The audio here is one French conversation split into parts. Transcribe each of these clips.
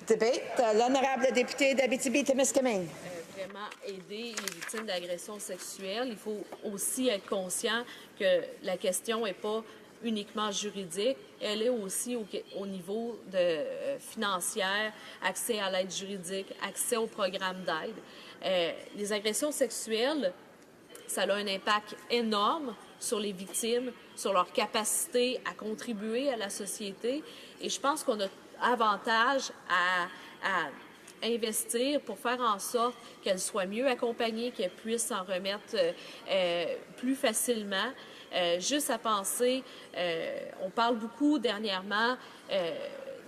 Debate. L'honorable député d'Abitibi-Témiscamingue. Vraiment aider les victimes d'agressions sexuelles. Il faut aussi être conscient que la question n'est pas uniquement juridique, elle est aussi au niveau financière, accès à l'aide juridique, accès au programme d'aide. Les agressions sexuelles, ça a un impact énorme sur les victimes, sur leur capacité à contribuer à la société. Et je pense qu'on a avantage à investir pour faire en sorte qu'elles soient mieux accompagnées, qu'elles puissent s'en remettre plus facilement. Juste à penser, on parle beaucoup dernièrement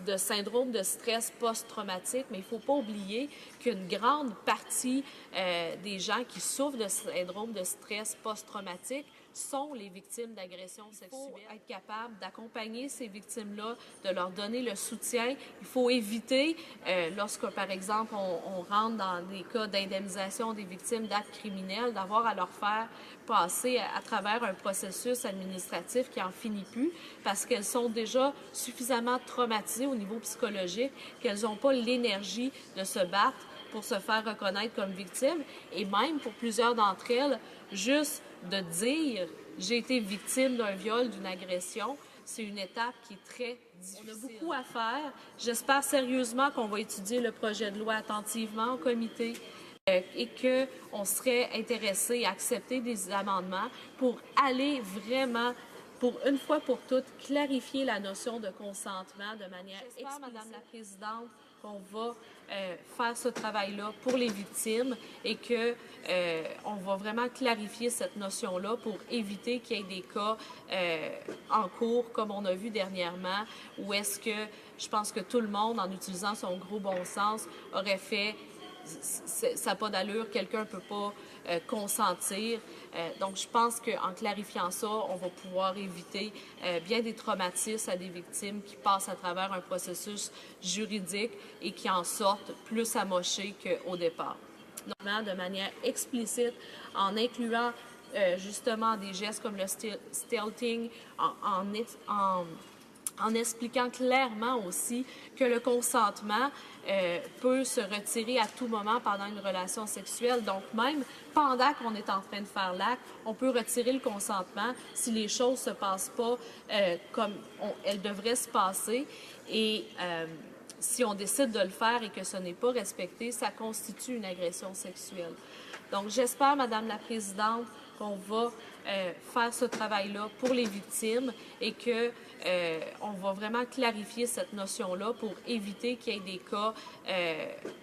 de syndrome de stress post-traumatique, mais il ne faut pas oublier qu'une grande partie des gens qui souffrent de syndrome de stress post-traumatique sont les victimes d'agressions sexuelles. Il faut être capable d'accompagner ces victimes-là, de leur donner le soutien. Il faut éviter, lorsque, par exemple, on rentre dans des cas d'indemnisation des victimes d'actes criminels, d'avoir à leur faire passer à travers un processus administratif qui n'en finit plus, parce qu'elles sont déjà suffisamment traumatisées au niveau psychologique qu'elles n'ont pas l'énergie de se battre pour se faire reconnaître comme victime. Et même pour plusieurs d'entre elles, juste de dire « j'ai été victime d'un viol, d'une agression », c'est une étape qui est très difficile. On a beaucoup à faire. J'espère sérieusement qu'on va étudier le projet de loi attentivement au comité et qu'on serait intéressé à accepter des amendements pour aller vraiment, pour une fois pour toutes, clarifier la notion de consentement de manière explicite. J'espère, Madame la Présidente, qu'on va faire ce travail-là pour les victimes et qu'on va vraiment clarifier cette notion-là pour éviter qu'il y ait des cas en cours, comme on a vu dernièrement, où est-ce que je pense que tout le monde, en utilisant son gros bon sens, aurait fait ça n'a pas d'allure, quelqu'un ne peut pas consentir. Donc, je pense qu'en clarifiant ça, on va pouvoir éviter bien des traumatismes à des victimes qui passent à travers un processus juridique et qui en sortent plus amochés qu'au départ. De manière explicite, en incluant justement des gestes comme le stealthing, en expliquant clairement aussi que le consentement peut se retirer à tout moment pendant une relation sexuelle. Donc, même pendant qu'on est en train de faire l'acte, on peut retirer le consentement si les choses ne se passent pas comme elles devraient se passer. Et si on décide de le faire et que ce n'est pas respecté, ça constitue une agression sexuelle. Donc, j'espère, Madame la Présidente, qu'on va faire ce travail-là pour les victimes et qu'on va vraiment clarifier cette notion-là pour éviter qu'il y ait des cas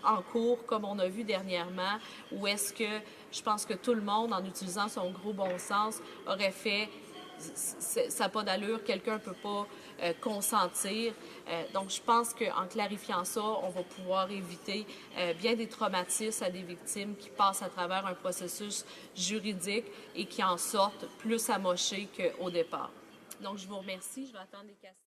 en cours, comme on a vu dernièrement, où est-ce que je pense que tout le monde, en utilisant son gros bon sens, aurait fait ça n'a pas d'allure, quelqu'un ne peut pas consentir. Donc, je pense qu'en clarifiant ça, on va pouvoir éviter bien des traumatismes à des victimes qui passent à travers un processus juridique et qui en sortent plus amochés qu'au départ. Donc, je vous remercie. Je vais attendre des questions.